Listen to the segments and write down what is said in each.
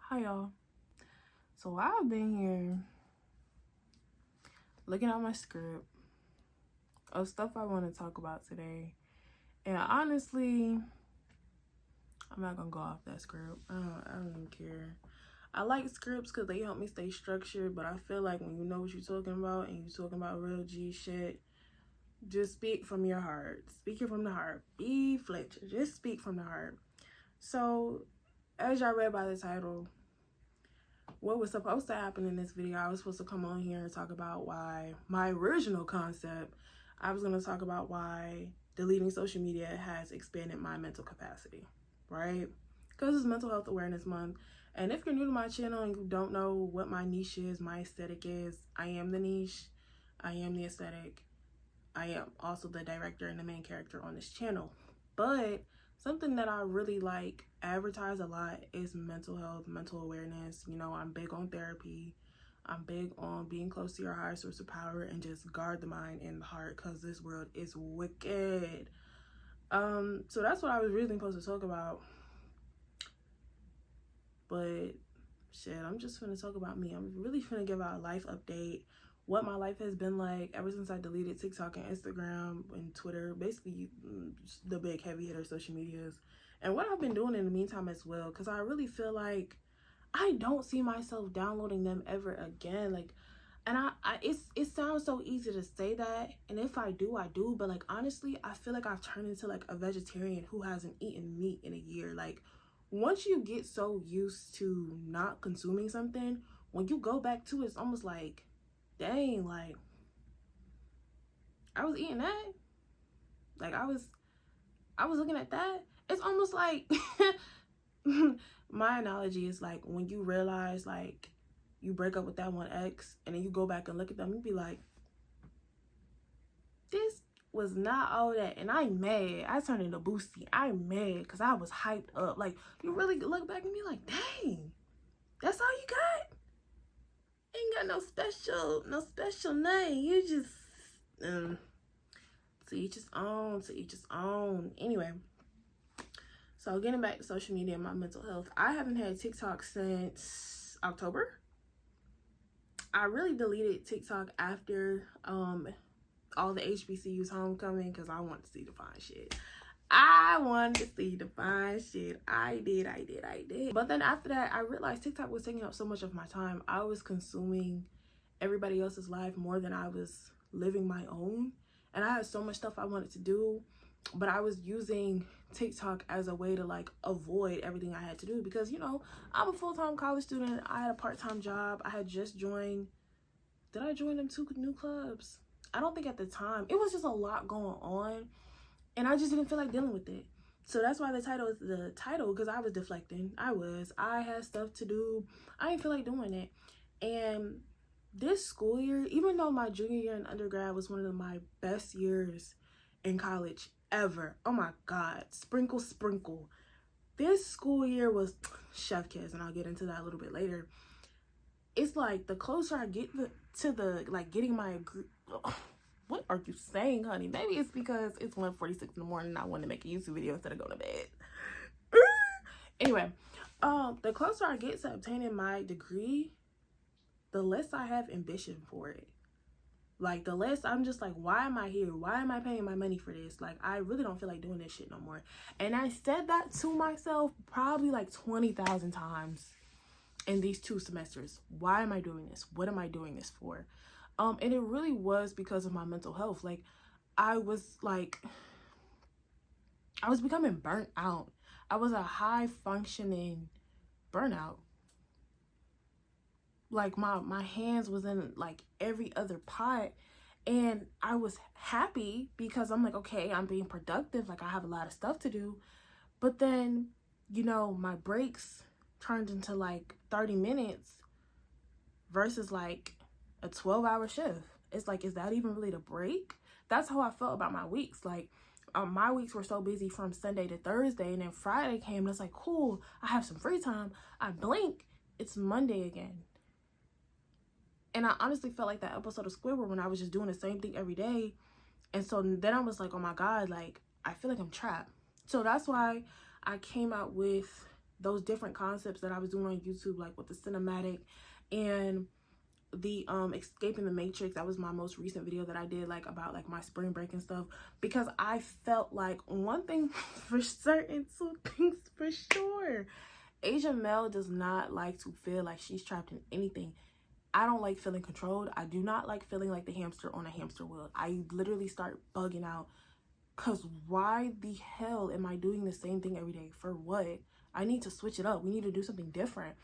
Hi y'all. So I've been here looking at my script of stuff I want to talk about today, and honestly I'm not gonna go off that script. I don't even care. I like scripts because they help me stay structured, but I feel like when you know what you're talking about and you're talking about real G shit, just speak from your heart. Speak it from the heart. Be Fletcher. Just speak from the heart. So as y'all read by the title, what was supposed to happen in this video, I was supposed to come on here and talk about why my original concept, I was going to talk about why deleting social media has expanded my mental capacity, right? Because it's Mental Health Awareness Month. And if you're new to my channel and you don't know what my niche is, my aesthetic is, I am the niche, I am the aesthetic, I am also the director and the main character on this channel. But something that I really like advertise a lot is mental health, mental awareness. You know, I'm big on therapy. I'm big on being close to your higher source of power and just guard the mind and the heart, because this world is wicked. So that's what I was really supposed to talk about. But shit, I'm just gonna talk about me. I'm really gonna give out a life update, what my life has been like ever since I deleted TikTok and Instagram and Twitter, basically the big heavy hitter social medias, and what I've been doing in the meantime as well, because I really feel like I don't see myself downloading them ever again. Like, and it sounds so easy to say that, and if I do, I do, but like honestly, I feel like I've turned into like a vegetarian who hasn't eaten meat in a year. Like, once you get so used to not consuming something, when you go back to it, it's almost like, dang, like I was eating that, like I was looking at that. It's almost like my analogy is like when you realize like you break up with that one ex and then you go back and look at them, you be like, this was not all that, and I'm mad. I turned into Boosty. I'm mad because I was hyped up. Like, you really look back and be like, dang, that's all you got? Ain't got no special name. You just to each his own, to each his own. Anyway, so getting back to social media and my mental health, I haven't had TikTok since October. I really deleted TikTok after all the HBCUs homecoming because I wanted to see the fine shit. I wanted to see the fine shit. I did. But then after that, I realized TikTok was taking up so much of my time. I was consuming everybody else's life more than I was living my own. And I had so much stuff I wanted to do, but I was using TikTok as a way to like avoid everything I had to do, because, you know, I'm a full-time college student. I had a part-time job. I had just joined. Did I join them 2 new clubs? I don't think at the time. It was just a lot going on, and I just didn't feel like dealing with it. So that's why the title is the title, because I was deflecting. I had stuff to do. I didn't feel like doing it. And this school year, even though my junior year in undergrad was one of my best years in college ever, oh my God, sprinkle. This school year was chef kiss, and I'll get into that a little bit later. It's like the closer I get to the like getting my what are you saying, honey? Maybe it's because it's 1:46 in the morning and I want to make a YouTube video instead of going to bed. Anyway, the closer I get to obtaining my degree, the less I have ambition for it. Like, the less I'm just like, why am I here? Why am I paying my money for this? Like, I really don't feel like doing this shit no more. And I said that to myself probably like 20,000 times in these 2 semesters. Why am I doing this? What am I doing this for? And it really was because of my mental health. Like, I was becoming burnt out. I was a high functioning burnout. Like, my hands was in like every other pot, and I was happy because I'm like, okay, I'm being productive. Like, I have a lot of stuff to do. But then, you know, my breaks turned into like 30 minutes versus like a 12-hour shift. It's like, is that even really the break? That's how I felt about my weeks. Like, my weeks were so busy from Sunday to Thursday, and then Friday came and it's like, cool, I have some free time. I blink, it's Monday again. And I honestly felt like that episode of Squidward when I was just doing the same thing every day. And so then I was like, oh my God, like, I feel like I'm trapped. So that's why I came out with those different concepts that I was doing on YouTube, like with the cinematic and the escaping the matrix. That was my most recent video that I did, like about like my spring break and stuff, because I felt like one thing for certain, two things for sure, Asian male does not like to feel like she's trapped in anything. I don't like feeling controlled. I do not like feeling like the hamster on a hamster wheel. I literally start bugging out, because why the hell am I doing the same thing every day? For what? I need to switch it up. We need to do something different.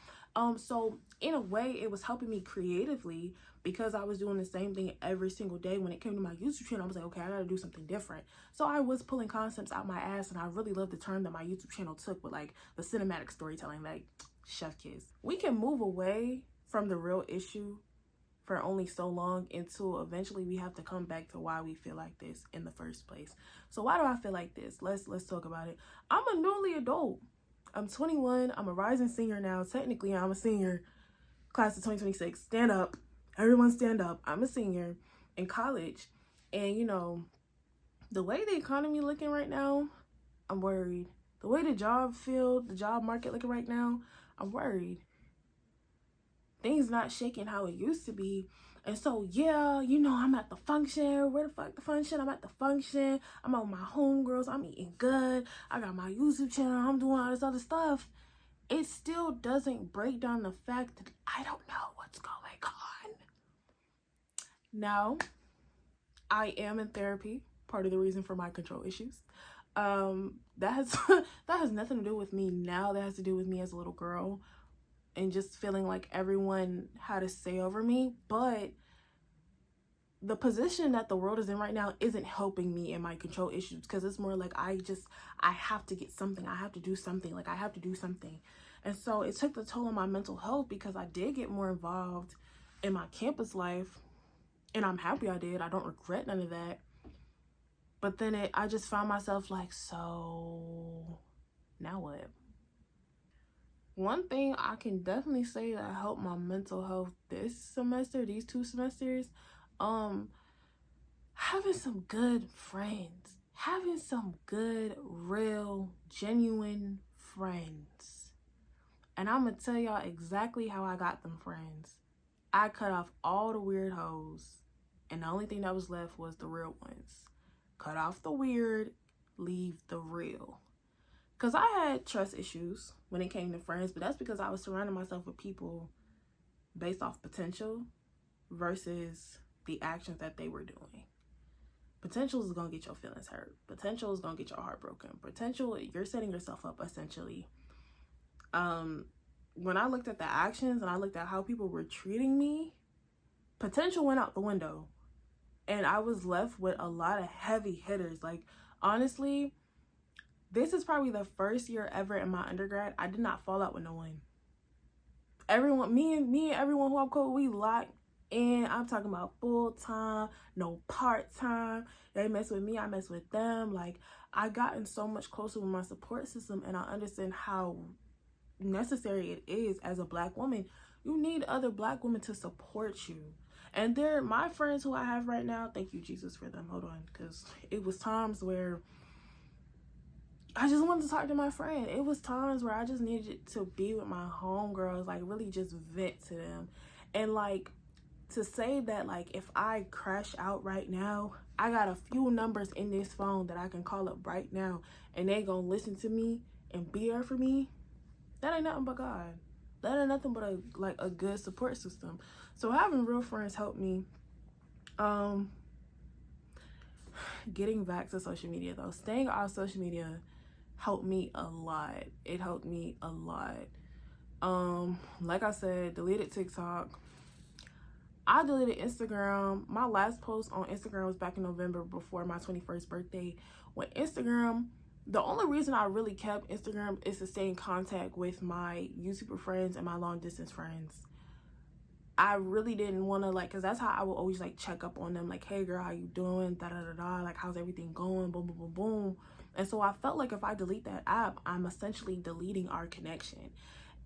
So in a way, it was helping me creatively, because I was doing the same thing every single day. When it came to my YouTube channel, I was like, okay, I gotta do something different. So I was pulling concepts out my ass, and I really love the turn that my YouTube channel took with like the cinematic storytelling, like chef kiss. We can move away from the real issue for only so long until eventually we have to come back to why we feel like this in the first place. So why do I feel like this? Let's talk about it. I'm a newly adult. I'm 21. I'm a rising senior now. Technically, I'm a senior, class of 2026. Stand up. Everyone stand up. I'm a senior in college. And, you know, the way the economy looking right now, I'm worried. The way the job market looking right now, I'm worried. Things not shaking how it used to be. And so, yeah, you know, I'm at the function. Where the fuck the function? I'm at the function. I'm on my homegirls. I'm eating good. I got my YouTube channel. I'm doing all this other stuff. It still doesn't break down the fact that I don't know what's going on. Now, I am in therapy. Part of the reason for my control issues. That has nothing to do with me now. That has to do with me as a little girl, and just feeling like everyone had a say over me. But the position that the world is in right now isn't helping me in my control issues, because it's more like I have to get something. I have to do something. Like, I have to do something. And so it took the toll on my mental health, because I did get more involved in my campus life, and I'm happy I did. I don't regret none of that. But then I just found myself like, so now what? One thing I can definitely say that helped my mental health this semester, these 2 semesters, having some good friends, having some good, real, genuine friends. And I'm gonna tell y'all exactly how I got them friends. I cut off all the weird hoes, and the only thing that was left was the real ones. Cut off the weird, leave the real. Because I had trust issues when it came to friends, but that's because I was surrounding myself with people based off potential versus the actions that they were doing. Potential is going to get your feelings hurt. Potential is going to get your heart broken. Potential, you're setting yourself up, essentially. When I looked at the actions and I looked at how people were treating me, potential went out the window. And I was left with a lot of heavy hitters. Like, honestly, this is probably the first year ever in my undergrad I did not fall out with no one. Everyone, me and everyone who I'm cool, we locked in. I'm talking about full time, no part time. They mess with me, I mess with them. Like, I gotten so much closer with my support system, and I understand how necessary it is as a Black woman. You need other Black women to support you. And they're my friends who I have right now. Thank you, Jesus, for them. Hold on, because it was times where I just wanted to talk to my friend. It was times where I just needed to be with my homegirls, like really just vent to them. And like, to say that like if I crash out right now, I got a few numbers in this phone that I can call up right now, and they gonna listen to me and be there for me. That ain't nothing but God. That ain't nothing but a good support system. So having real friends helped me. Getting back to social media though, staying off social media helped me a lot. It helped me a lot. Like I said, deleted TikTok. I deleted Instagram. My last post on Instagram was back in November before my 21st birthday. When Instagram, the only reason I really kept Instagram is to stay in contact with my YouTuber friends and my long distance friends. I really didn't want to, like, because that's how I would always like check up on them, like, hey girl, how you doing, da da da da, like, how's everything going, boom boom boom boom. And so I felt like if I delete that app, I'm essentially deleting our connection.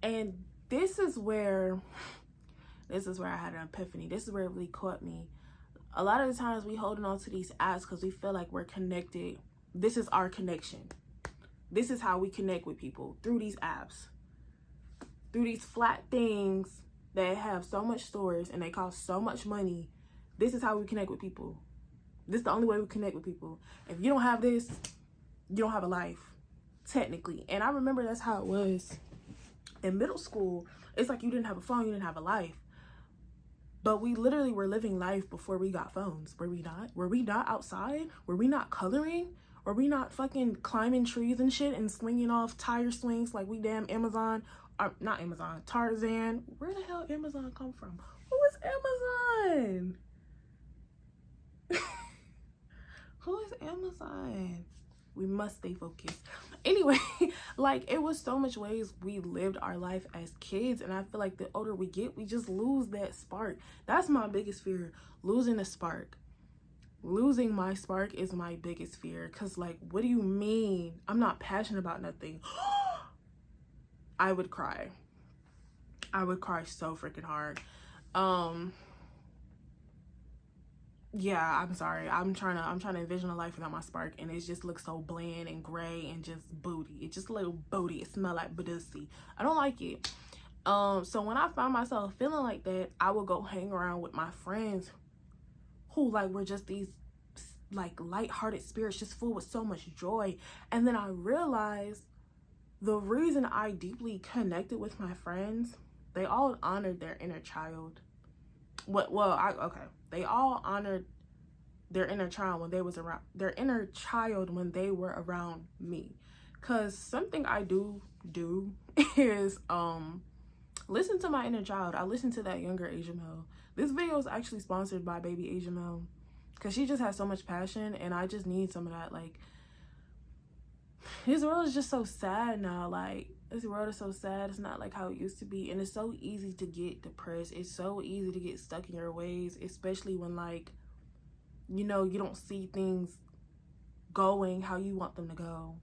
And this is where I had an epiphany. This is where it really caught me. A lot of the times we holding on to these apps because we feel like we're connected. This is our connection. This is how we connect with people, through these apps. through these flat things that have so much storage and they cost so much money. This is how we connect with people. This is the only way we connect with people. If you don't have this, you don't have a life, technically. And I remember that's how it was in middle school. It's like you didn't have a phone, you didn't have a life. But we literally were living life before we got phones. Were we not? Were we not outside? Were we not coloring? Were we not fucking climbing trees and shit and swinging off tire swings like we damn Amazon? Or not Amazon, Tarzan. Where the hell Amazon come from? Who is Amazon? Who is Amazon? We must stay focused. Anyway, like, it was so much ways we lived our life as kids, and I feel like the older we get, we just lose that spark. That's my biggest fear, losing the spark. Losing my spark is my biggest fear, because, like, what do you mean I'm not passionate about nothing? I would cry. I would cry so freaking hard. Yeah, I'm sorry. I'm trying to envision a life without my spark, and it just looks so bland and gray and just booty. It's just a little booty. It smells like badussy. I don't like it. So when I find myself feeling like that, I will go hang around with my friends who, like, were just these like lighthearted spirits, just full with so much joy. And then I realized the reason I deeply connected with my friends, they all honored their inner child. They all honored their inner child when they was around, their inner child when they were around me. Cause something I do is listen to my inner child. I listen to that younger Asia Mel. This video is actually sponsored by baby Asia Mel, cause she just has so much passion, and I just need some of that. Like, this world is just so sad now. Like, this world is so sad. It's not like how it used to be, and it's so easy to get depressed. It's so easy to get stuck in your ways, especially when, like, you know, you don't see things going how you want them to go.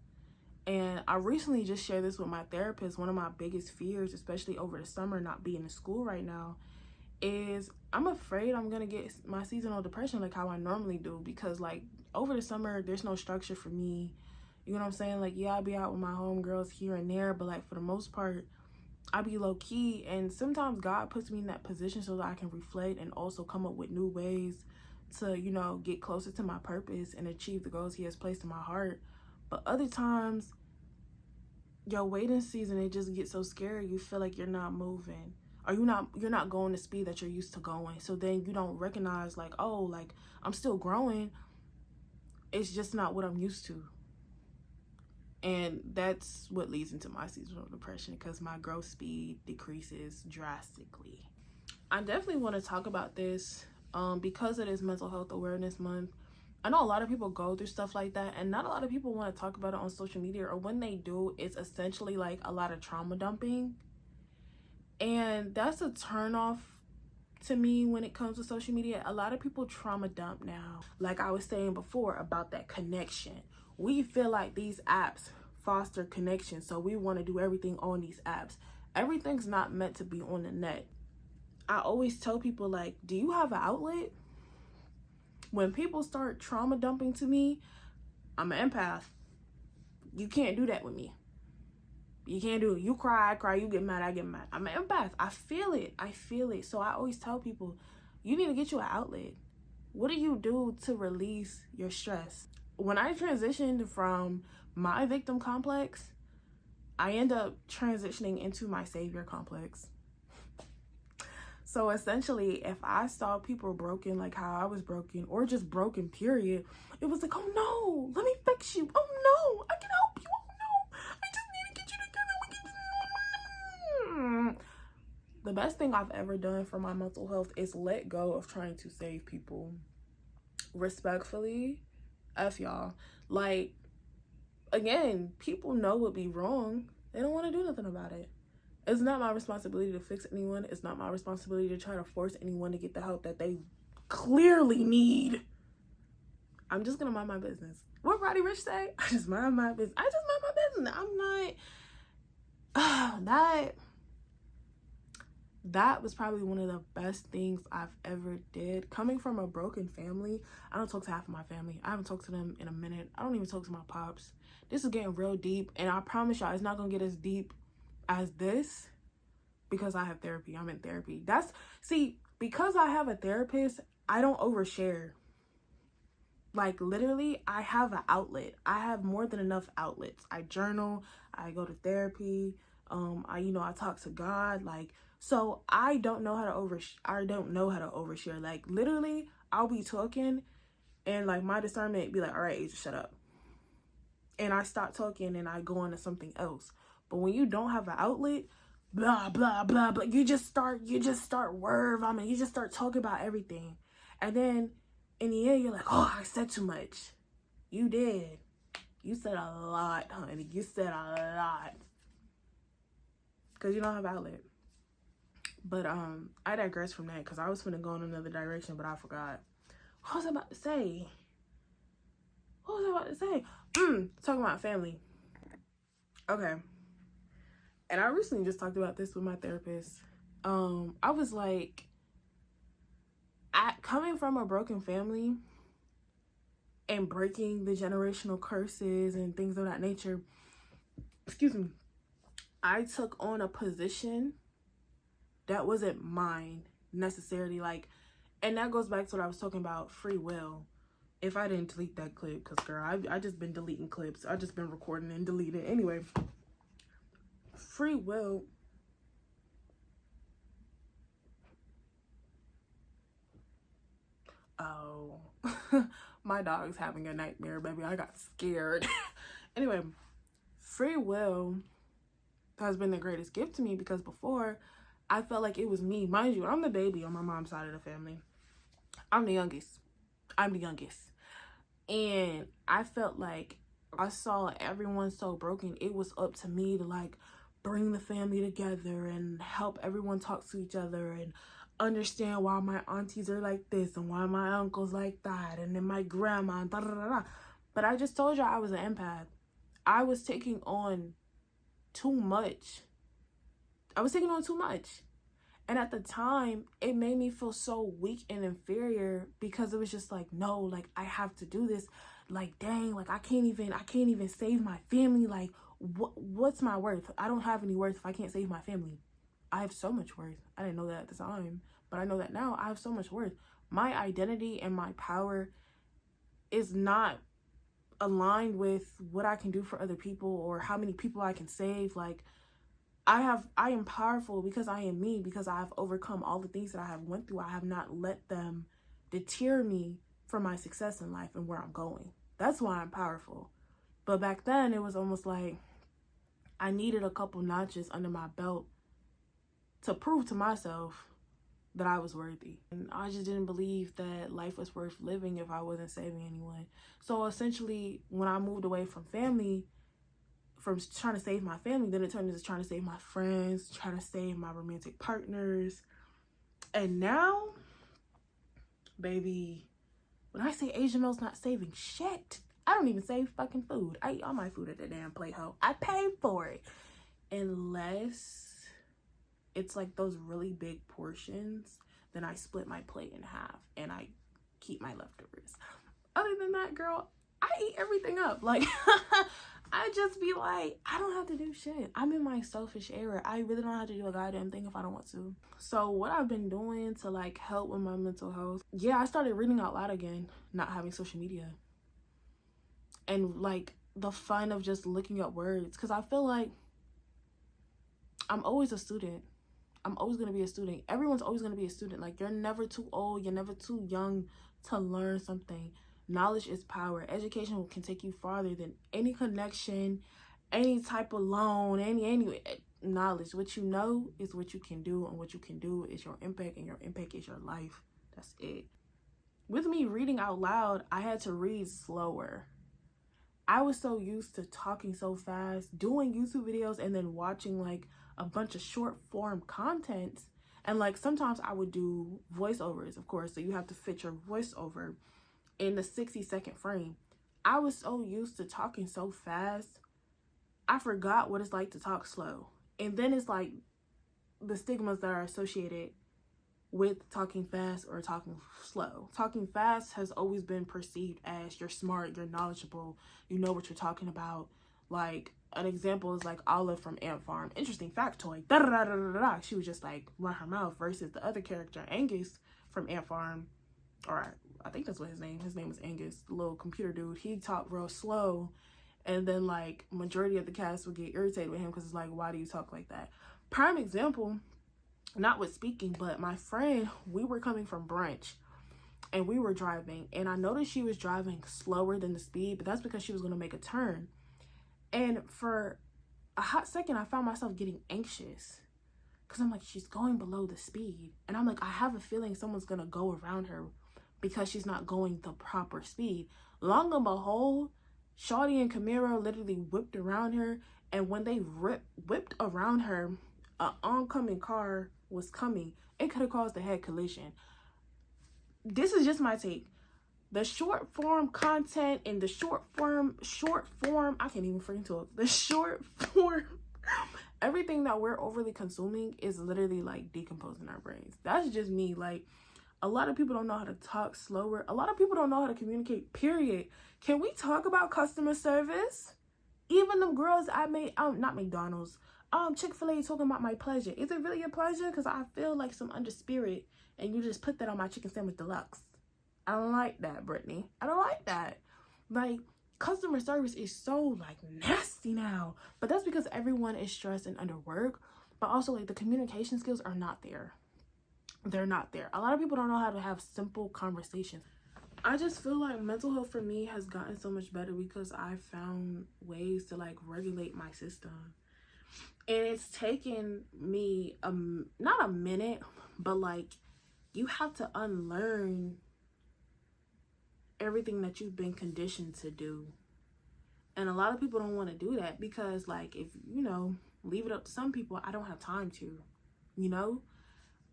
And I recently just shared this with my therapist. One of my biggest fears, especially over the summer, not being in school right now, is I'm afraid I'm gonna get my seasonal depression like how I normally do, because, like, over the summer there's no structure for me. You know what I'm saying? Like, yeah, I'll be out with my homegirls here and there, but, like, for the most part, I be low key. And sometimes God puts me in that position so that I can reflect and also come up with new ways to, you know, get closer to my purpose and achieve the goals He has placed in my heart. But other times, your waiting season, it just gets so scary. You feel like you're not moving, or you're not going the speed that you're used to going. So then you don't recognize, like, oh, like, I'm still growing. It's just not what I'm used to. And that's what leads into my seasonal depression, because my growth speed decreases drastically. I definitely want to talk about this because it is Mental Health Awareness Month. I know a lot of people go through stuff like that, and not a lot of people want to talk about it on social media, or when they do, it's essentially like a lot of trauma dumping. And that's a turnoff to me when it comes to social media. A lot of people trauma dump now. Like I was saying before about that connection. We feel like these apps foster connection, so we want to do everything on these apps. Everything's not meant to be on the net. I always tell people, like, do you have an outlet? When people start trauma dumping to me, I'm an empath. You can't do that with me. You can't do it. You cry, I cry. You get mad, I get mad. I'm an empath. I feel it. So I always tell people, you need to get you an outlet. What do you do to release your stress? When I transitioned from my victim complex, I end up transitioning into my savior complex. So essentially, if I saw people broken like how I was broken, or just broken, period, it was like, oh no, let me fix you. Oh no, I can help you. Oh no, I just need to get you together. The best thing I've ever done for my mental health is let go of trying to save people. Respectfully, F y'all. Like, again, people know what be wrong. They don't want to do nothing about it. It's not my responsibility to fix anyone. It's not my responsibility to try to force anyone to get the help that they clearly need. I'm just gonna mind my business. What Roddy Ricch say? I just mind my business. I'm not that was probably one of the best things I've ever did. Coming from a broken family, I don't talk to half of my family. I haven't talked to them in a minute. I don't even talk to my pops. This is getting real deep, and I promise y'all it's not gonna get as deep as this, because I have therapy. I'm in therapy. Because I have a therapist, I don't overshare. Like, literally, I have an outlet. I have more than enough outlets. I journal, I go to therapy, I talk to God. Like, so I don't know how to overshare. Like, literally, I'll be talking and like my discernment be like, all right, Asia, shut up. And I stop talking and I go on to something else. But when you don't have an outlet, blah blah blah blah, you just start word vomiting. You just start talking about everything, and then in the end you're like, oh, I said too much. You did. You said a lot, honey. You said a lot because you don't have outlet. But I digress from that because I was finna go in another direction, but I forgot. What was I about to say? Talking about family. Okay. And I recently just talked about this with my therapist. I was like, coming from a broken family and breaking the generational curses and things of that nature, excuse me, I took on a position that wasn't mine necessarily. Like, and that goes back to what I was talking about, free will. If I didn't delete that clip, because girl, I just been deleting clips. I just been recording and deleting. Anyway, free will. Oh, my dog's having a nightmare, baby. I got scared. Anyway, free will has been the greatest gift to me because before I felt like it was me. Mind you, I'm the baby on my mom's side of the family. I'm the youngest. And I felt like I saw everyone so broken. It was up to me to like bring the family together and help everyone talk to each other and understand why my aunties are like this and why my uncle's like that and then my grandma and da da da da. But I just told you I was an empath. I was taking on too much. And at the time, it made me feel so weak and inferior because it was just like, no, like I have to do this. Like, dang, like I can't even save my family. Like, what's my worth? I don't have any worth if I can't save my family. I have so much worth. I didn't know that at the time, but I know that now. I have so much worth. My identity and my power is not aligned with what I can do for other people or how many people I can save. Like, I am powerful because I am me, because I have overcome all the things that I have went through. I have not let them deter me from my success in life and where I'm going. That's why I'm powerful. But back then, it was almost like I needed a couple notches under my belt to prove to myself that I was worthy. And I just didn't believe that life was worth living if I wasn't saving anyone. So essentially, when I moved away from family, from trying to save my family, then it turned into trying to save my friends, trying to save my romantic partners. And now, baby, when I say Asian Mill's not saving shit, I don't even save fucking food. I eat all my food at the damn plate, ho. I pay for it. Unless it's like those really big portions, then I split my plate in half and I keep my leftovers. Other than that, girl, I eat everything up. Like, I just be like, I don't have to do shit. I'm in my selfish era. I really don't have to do a goddamn thing if I don't want to. So what I've been doing to like help with my mental health, yeah, I started reading out loud again, not having social media. And like the fun of just looking up words. Because I feel like I'm always a student. I'm always going to be a student. Everyone's always going to be a student. Like, you're never too old. You're never too young to learn something. Knowledge is power. Education can take you farther than any connection, any type of loan, any knowledge. What you know is what you can do, and what you can do is your impact, and your impact is your life. That's it. With me reading out loud, I had to read slower. I was so used to talking so fast, doing YouTube videos, and then watching like a bunch of short form content. And like sometimes I would do voiceovers, of course, so you have to fit your voiceover in the 60-second frame. I was so used to talking so fast, I forgot what it's like to talk slow. And then it's like the stigmas that are associated with talking fast or talking slow. Talking fast has always been perceived as you're smart, you're knowledgeable, you know what you're talking about. Like, an example is like Olive from Ant Farm. Interesting factoid. Da da da da da da. She was just like run her mouth, versus the other character, Angus from Ant Farm, or I think that's what his name was Angus, the little computer dude. He talked real slow, and then like majority of the cast would get irritated with him because it's like, why do you talk like that? Prime example, not with speaking, but my friend, we were coming from brunch and we were driving, and I noticed she was driving slower than the speed, but that's because she was going to make a turn. And for a hot second, I found myself getting anxious because I'm like, she's going below the speed. And I'm like, I have a feeling someone's going to go around her because she's not going the proper speed. Long and behold, Shawty and Camaro literally whipped around her. And when they whipped around her, an oncoming car was coming. It could have caused a head collision. This is just my take. The short form content and the short form, I can't even freaking talk. The short form, everything that we're overly consuming is literally like decomposing our brains. That's just me. Like, a lot of people don't know how to talk slower. A lot of people don't know how to communicate, period. Can we talk about customer service? Even them girls I made, not McDonald's, Chick-fil-A talking about my pleasure. Is it really a pleasure? Because I feel like some under spirit and you just put that on my chicken sandwich deluxe. I don't like that, Brittany. I don't like that. Like, customer service is so, like, nasty now. But that's because everyone is stressed and underworked. But also, like, the communication skills are not there. They're not there. A lot of people don't know how to have simple conversations. I just feel like mental health for me has gotten so much better because I found ways to, like, regulate my system. And it's taken me, not a minute, but, like, you have to unlearn everything that you've been conditioned to do. And a lot of people don't want to do that because, like, if, you know, leave it up to some people, I don't have time to, you know?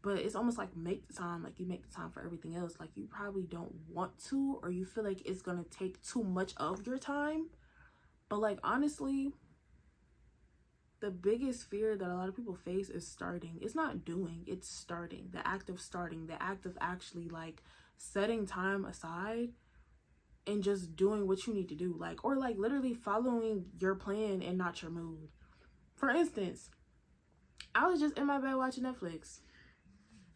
But it's almost like make the time, like you make the time for everything else. Like, you probably don't want to, or you feel like it's going to take too much of your time. But, like, honestly, the biggest fear that a lot of people face is starting. It's not doing, it's starting. The act of starting, the act of actually, like, setting time aside and just doing what you need to do, like, or like literally following your plan and not your mood. For instance, I was just in my bed watching Netflix.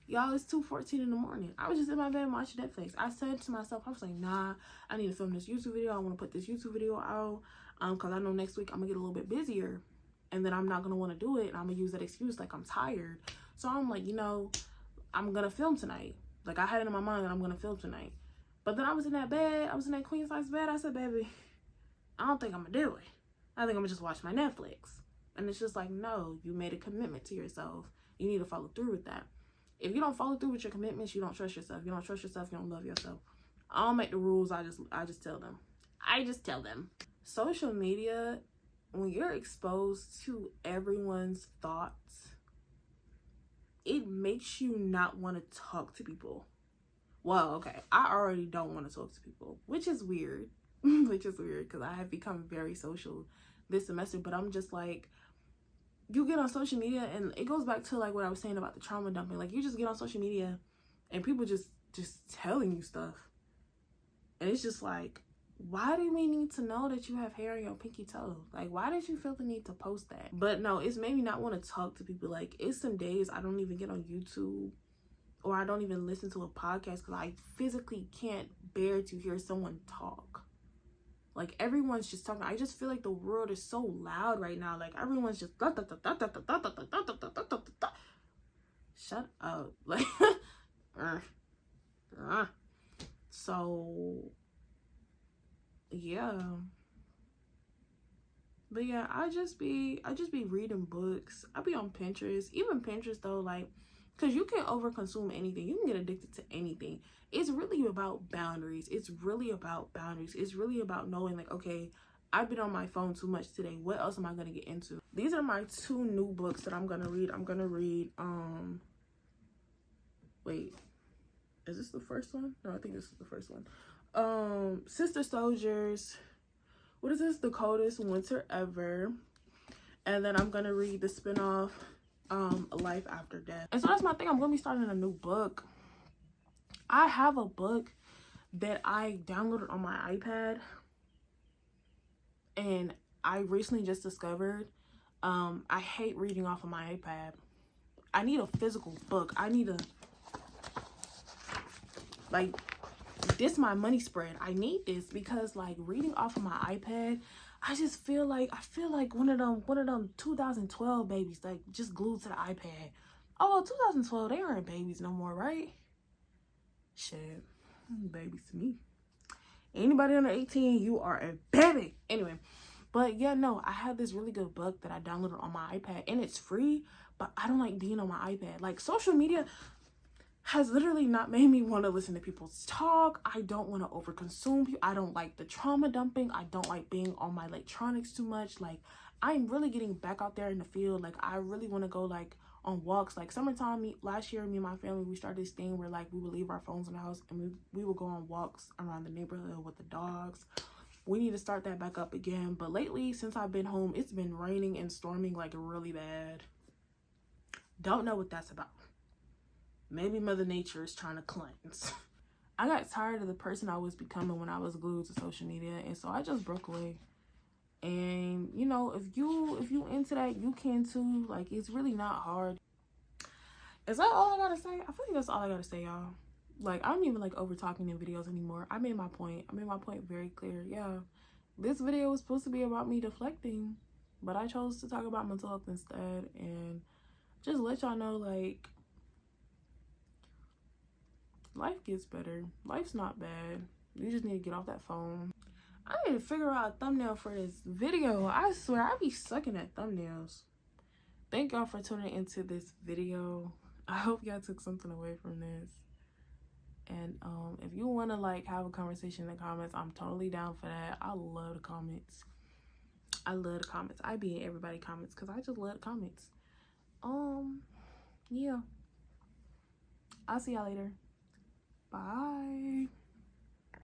Y'all, it's 2:14 in the morning. I was just in my bed watching Netflix. I said to myself, I was like, nah, I need to film this YouTube video. I want to put this YouTube video out because I know next week I'm gonna get a little bit busier, and then I'm not gonna want to do it, and I'm gonna use that excuse like I'm tired. So I'm like, you know, I'm gonna film tonight. Like, I had it in my mind that I'm gonna film tonight. But then I was in that bed, I was in that queen size bed. I said, baby, I don't think I'm gonna do it. I think I'm gonna just watch my Netflix. And it's just like, no, you made a commitment to yourself. You need to follow through with that. If you don't follow through with your commitments, you don't trust yourself. You don't trust yourself, you don't love yourself. I don't make the rules, I just tell them. I just tell them. Social media, when you're exposed to everyone's thoughts, it makes you not want to talk to people. Well, okay, I already don't want to talk to people, which is weird. Which is weird because I have become very social this semester, but I'm just like, you get on social media, and it goes back to like what I was saying about the trauma dumping. Like, you just get on social media and people just telling you stuff, and it's just like, why do we need to know that you have hair on your pinky toe? Like, why did you feel the need to post that? But no, it's made me not want to talk to people. Like, it's some days I don't even get on YouTube, or I don't even listen to a podcast because I physically can't bear to hear someone talk. Like, everyone's just talking. I just feel like the world is so loud right now. Like, everyone's just shut up. Like, so yeah. But yeah, I just be reading books. I be on Pinterest. Even Pinterest though, like, because you can overconsume anything. You can get addicted to anything. It's really about boundaries. It's really about knowing, like, okay, I've been on my phone too much today. What else am I going to get into? These are my 2 new books that I'm going to read. I'm going to read, wait, is this the first one? No, I think this is the first one. Sister Soldiers. What is this? The Coldest Winter Ever. And then I'm going to read the spinoff, Life After Death. And so that's my thing. I'm gonna be starting a new book. I have a book that I downloaded on my iPad, and I recently just discovered I hate reading off of my iPad. I need a physical book. I need a, like, this my money spread. I need this because, like, reading off of my iPad, I just feel like one of them 2012 babies, like, just glued to the iPad. Oh, 2012, they aren't babies no more, right? Shit, babies to me. Anybody under 18, you are a baby. Anyway, but yeah, no, I have this really good book that I downloaded on my iPad, and it's free, but I don't like being on my iPad. Like, social media has literally not made me want to listen to people's talk. I don't want to overconsume. I don't like the trauma dumping. I don't like being on my electronics too much. Like, I'm really getting back out there in the field. Like, I really want to go, like, on walks. Like, summertime, last year, me and my family, we started this thing where, like, we would leave our phones in the house and we would go on walks around the neighborhood with the dogs. We need to start that back up again. But lately, since I've been home, it's been raining and storming, like, really bad. Don't know what that's about. Maybe Mother Nature is trying to cleanse. I got tired of the person I was becoming when I was glued to social media, and so I just broke away. And, you know, if you into that, you can too. Like, it's really not hard. Is that all I gotta say? I feel like that's all I gotta say, y'all. Like, I don't even like over talking in videos anymore. I made my point. I made my point very clear. Yeah, this video was supposed to be about me deflecting, but I chose to talk about mental health instead, and just let y'all know, like, life gets better. Life's not bad. You just need to get off that phone. I need to figure out a thumbnail for this video. I swear, I be sucking at thumbnails. Thank y'all for tuning into this video. I hope y'all took something away from this. And if you want to, like, have a conversation in the comments, I'm totally down for that. I love the comments. I love the comments. I be in everybody's comments because I just love the comments. Yeah. I'll see y'all later. Bye.